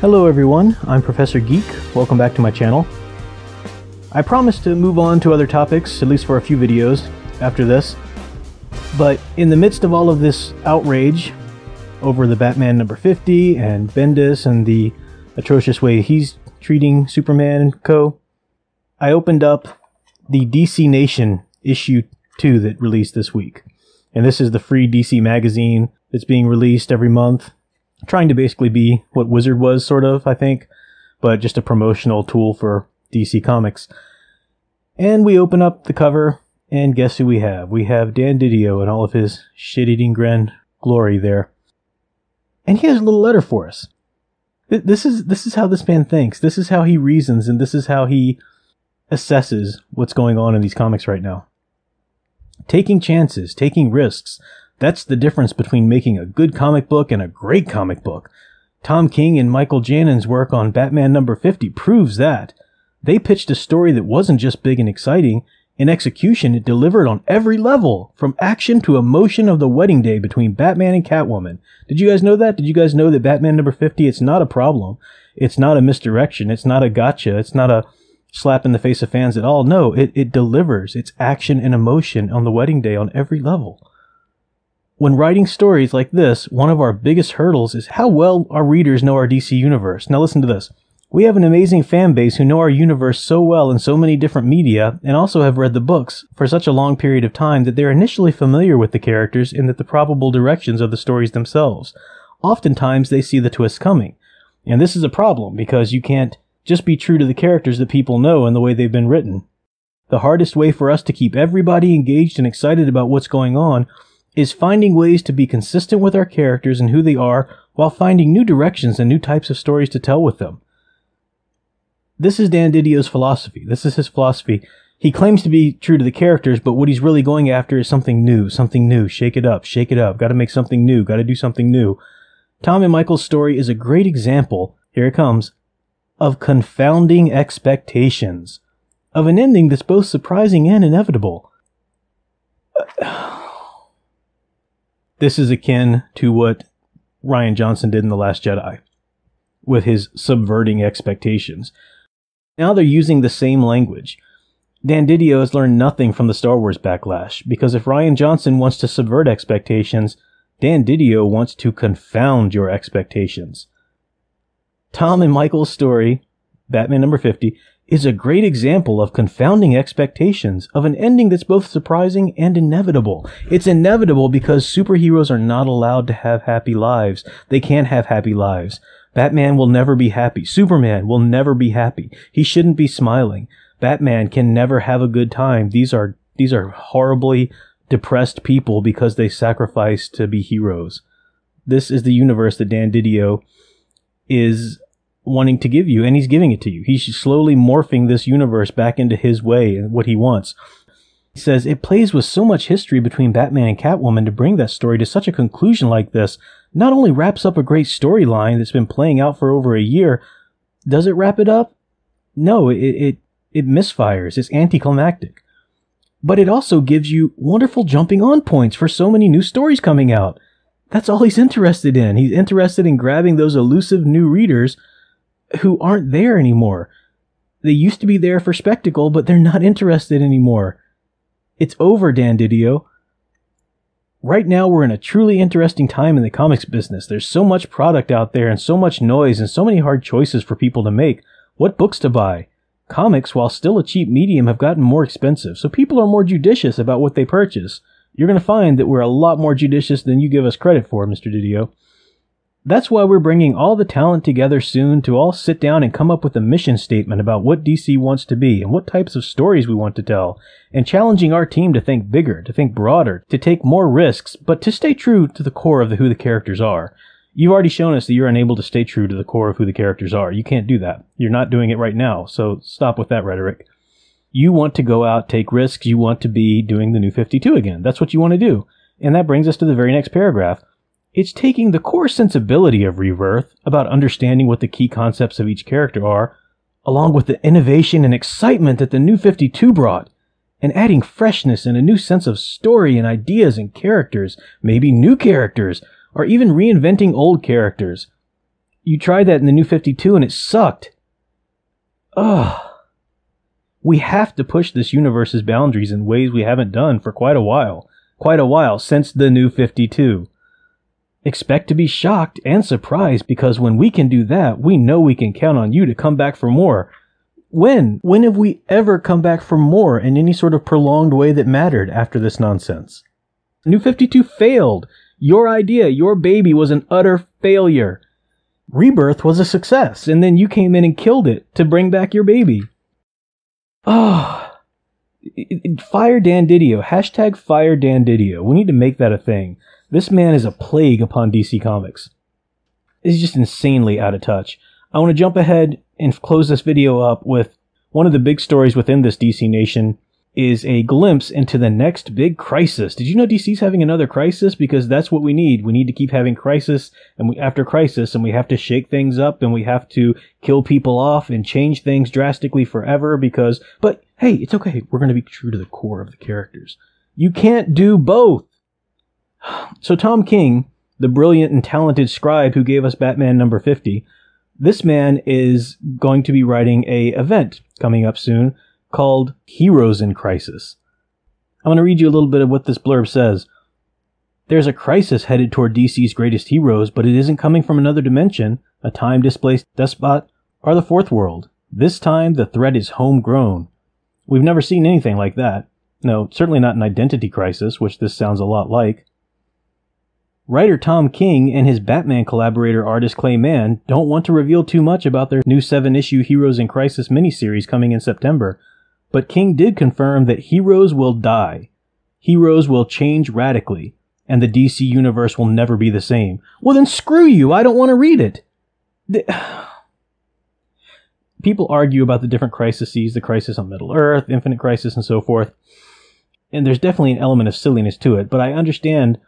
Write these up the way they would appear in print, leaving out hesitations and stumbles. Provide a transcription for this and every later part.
Hello everyone, I'm Professor Geek. Welcome back to my channel. I promised to move on to other topics, at least for a few videos after this. But in the midst of all of this outrage over the Batman number 50 and Bendis and the atrocious way he's treating Superman and co., I opened up the DC Nation issue 2 that released this week. And this is the free DC magazine that's being released every month. Trying to basically be what Wizard was, sort of, I think, but just a promotional tool for DC Comics. And we open up the cover, and guess who we have? We have Dan Didio and all of his shit-eating grand glory there. And he has a little letter for us. This is how this man thinks. This is how he reasons, and this is how he assesses what's going on in these comics right now. Taking chances, taking risks. That's the difference between making a good comic book and a great comic book. Tom King and Michael Jannon's work on Batman number 50 proves that. They pitched a story that wasn't just big and exciting. In execution, it delivered on every level, from action to emotion of the wedding day between Batman and Catwoman. Did you guys know that? Did you guys know that Batman number 50, it's not a problem. It's not a misdirection. It's not a gotcha. It's not a slap in the face of fans at all. No, it delivers. It's action and emotion on the wedding day on every level. When writing stories like this, one of our biggest hurdles is how well our readers know our DC universe. Now listen to this. We have an amazing fan base who know our universe so well in so many different media, and also have read the books for such a long period of time that they're initially familiar with the characters and the probable directions of the stories themselves. Oftentimes they see the twist coming. And this is a problem, because you can't just be true to the characters that people know and the way they've been written. The hardest way for us to keep everybody engaged and excited about what's going on is finding ways to be consistent with our characters and who they are, while finding new directions and new types of stories to tell with them. This is Dan Didio's philosophy. This is his philosophy. He claims to be true to the characters, but what he's really going after is something new, shake it up, gotta make something new, gotta do something new. Tom and Michael's story is a great example, here it comes, of confounding expectations, of an ending that's both surprising and inevitable. This is akin to what Rian Johnson did in The Last Jedi, with his subverting expectations. Now they're using the same language. Dan Didio has learned nothing from the Star Wars backlash, because if Rian Johnson wants to subvert expectations, Dan Didio wants to confound your expectations. Tom and Michael's story, Batman number 50, is a great example of confounding expectations, of an ending that's both surprising and inevitable. It's inevitable because superheroes are not allowed to have happy lives. They can't have happy lives. Batman will never be happy. Superman will never be happy. He shouldn't be smiling. Batman can never have a good time. These are horribly depressed people because they sacrifice to be heroes. This is the universe that Dan Didio is wanting to give you, and he's giving it to you. He's slowly morphing this universe back into his way and what he wants. He says, it plays with so much history between Batman and Catwoman to bring that story to such a conclusion like this. Not only wraps up a great storyline that's been playing out for over a year, does it wrap it up? No, it misfires. It's anticlimactic. But it also gives you wonderful jumping on points for so many new stories coming out. That's all he's interested in. He's interested in grabbing those elusive new readers who aren't there anymore. They used to be there for spectacle, but they're not interested anymore. It's over, Dan Didio. Right now we're in a truly interesting time in the comics business. There's so much product out there and so much noise and so many hard choices for people to make. What books to buy? Comics, while still a cheap medium, have gotten more expensive, so people are more judicious about what they purchase. You're going to find that we're a lot more judicious than you give us credit for, Mr. Didio. That's why we're bringing all the talent together soon to all sit down and come up with a mission statement about what DC wants to be and what types of stories we want to tell, and challenging our team to think bigger, to think broader, to take more risks, but to stay true to the core of who the characters are. You've already shown us that you're unable to stay true to the core of who the characters are. You can't do that. You're not doing it right now, so stop with that rhetoric. You want to go out, take risks, you want to be doing the New 52 again. That's what you want to do. And that brings us to the very next paragraph. It's taking the core sensibility of Rebirth, about understanding what the key concepts of each character are, along with the innovation and excitement that the New 52 brought, and adding freshness and a new sense of story and ideas and characters, maybe new characters, or even reinventing old characters. You tried that in the New 52 and it sucked. Ugh. We have to push this universe's boundaries in ways we haven't done for quite a while. Quite a while, since the New 52. Expect to be shocked and surprised, because when we can do that, we know we can count on you to come back for more. When? When have we ever come back for more in any sort of prolonged way that mattered after this nonsense? New 52 failed. Your idea, your baby, was an utter failure. Rebirth was a success, and then you came in and killed it to bring back your baby. Oh, fire Dan Didio. Hashtag fire Dan Didio. We need to make that a thing. This man is a plague upon DC Comics. He's just insanely out of touch. I want to jump ahead and close this video up with one of the big stories within this DC Nation is a glimpse into the next big crisis. Did you know DC's having another crisis? Because that's what we need. We need to keep having crisis after crisis, and we have to shake things up, and we have to kill people off and change things drastically forever but hey, it's okay. We're going to be true to the core of the characters. You can't do both. So Tom King, the brilliant and talented scribe who gave us Batman number 50, this man is going to be writing a event coming up soon called Heroes in Crisis. I'm going to read you a little bit of what this blurb says. There's a crisis headed toward DC's greatest heroes, but it isn't coming from another dimension, a time-displaced despot, or the fourth world. This time, the threat is homegrown. We've never seen anything like that. No, certainly not an identity crisis, which this sounds a lot like. Writer Tom King and his Batman collaborator artist Clay Mann don't want to reveal too much about their new 7-issue Heroes in Crisis miniseries coming in September, but King did confirm that heroes will die. Heroes will change radically, and the DC universe will never be the same. Well then screw you, I don't want to read it! People argue about the different crises, the Crisis on Middle-earth, Infinite Crisis, and so forth, and there's definitely an element of silliness to it, but I understand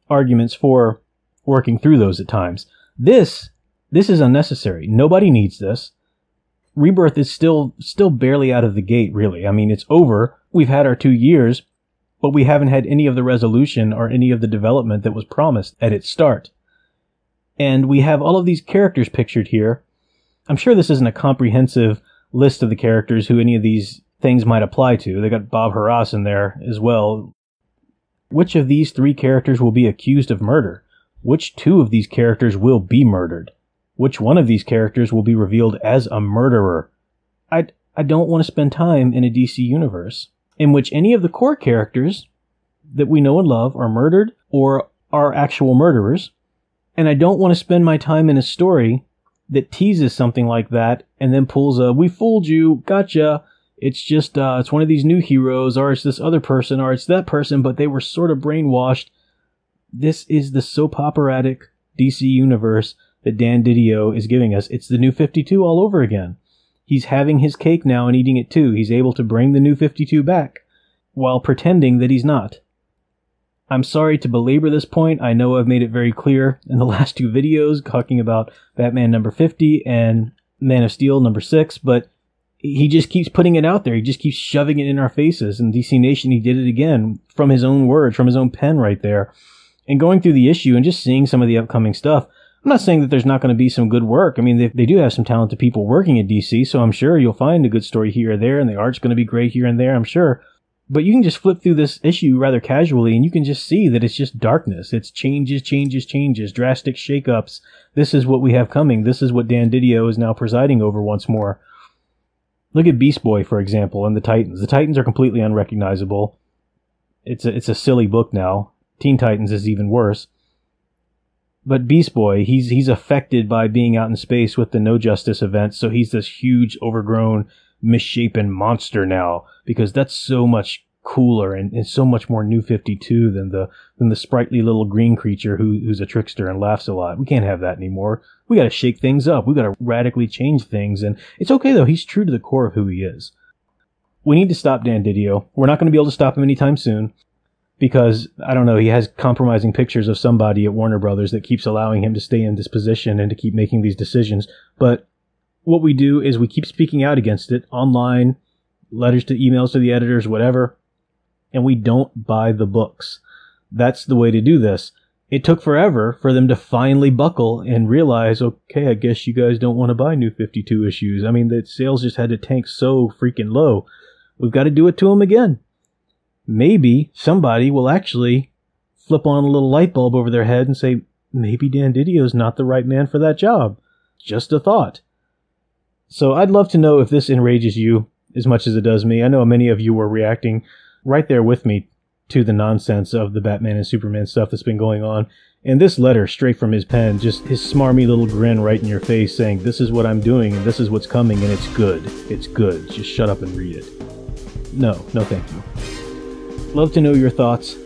arguments for working through those at times. This is unnecessary. Nobody needs this. Rebirth is still barely out of the gate, really. I mean, it's over. We've had our 2 years, but we haven't had any of the resolution or any of the development that was promised at its start. And we have all of these characters pictured here. I'm sure this isn't a comprehensive list of the characters who any of these things might apply to. They got Bob Harras in there as well. Which of these 3 characters will be accused of murder? Which 2 of these characters will be murdered? Which one of these characters will be revealed as a murderer? I don't want to spend time in a DC universe in which any of the core characters that we know and love are murdered or are actual murderers. And I don't want to spend my time in a story that teases something like that and then pulls a, we fooled you, gotcha. It's just, it's one of these new heroes, or it's this other person, or it's that person, but they were sort of brainwashed. This is the soap operatic DC universe that Dan Didio is giving us. It's the New 52 all over again. He's having his cake now and eating it too. He's able to bring the New 52 back while pretending that he's not. I'm sorry to belabor this point. I know I've made it very clear in the last 2 videos talking about Batman number 50 and Man of Steel number 6, but he just keeps putting it out there. He just keeps shoving it in our faces. In DC Nation, he did it again from his own words, from his own pen right there. And going through the issue and just seeing some of the upcoming stuff, I'm not saying that there's not going to be some good work. I mean, they do have some talented people working at DC, so I'm sure you'll find a good story here or there, and the art's going to be great here and there, I'm sure. But you can just flip through this issue rather casually, and you can just see that it's just darkness. It's changes, drastic shakeups. This is what we have coming. This is what Dan Didio is now presiding over once more. Look at Beast Boy, for example, and the Titans. The Titans are completely unrecognizable. It's a silly book now. Teen Titans is even worse. But Beast Boy, he's affected by being out in space with the No Justice event, so he's this huge, overgrown, misshapen monster now, because that's so much cooler and so much more New 52 than the sprightly little green creature who's a trickster and laughs a lot. We can't have that anymore. We got to shake things up. We got to radically change things, and it's okay though. He's true to the core of who he is. We need to stop Dan Didio. We're not going to be able to stop him anytime soon because, I don't know, he has compromising pictures of somebody at Warner Brothers that keeps allowing him to stay in this position and to keep making these decisions. But what we do is we keep speaking out against it online, letters to emails to the editors, whatever, and we don't buy the books. That's the way to do this. It took forever for them to finally buckle and realize, okay, I guess you guys don't want to buy New 52 issues. I mean, the sales just had to tank so freaking low. We've got to do it to them again. Maybe somebody will actually flip on a little light bulb over their head and say, maybe Dan Didio's not the right man for that job. Just a thought. So I'd love to know if this enrages you as much as it does me. I know many of you were reacting right there with me to the nonsense of the Batman and Superman stuff that's been going on. And this letter, straight from his pen, just his smarmy little grin right in your face saying, this is what I'm doing and this is what's coming and it's good. It's good. Just shut up and read it. No thank you. Love to know your thoughts.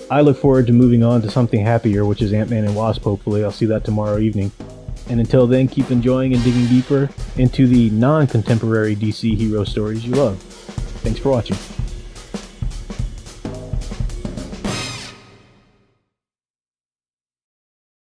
I look forward to moving on to something happier, which is Ant-Man and Wasp, hopefully. I'll see that tomorrow evening. And until then, keep enjoying and digging deeper into the non-contemporary DC hero stories you love. Thanks for watching.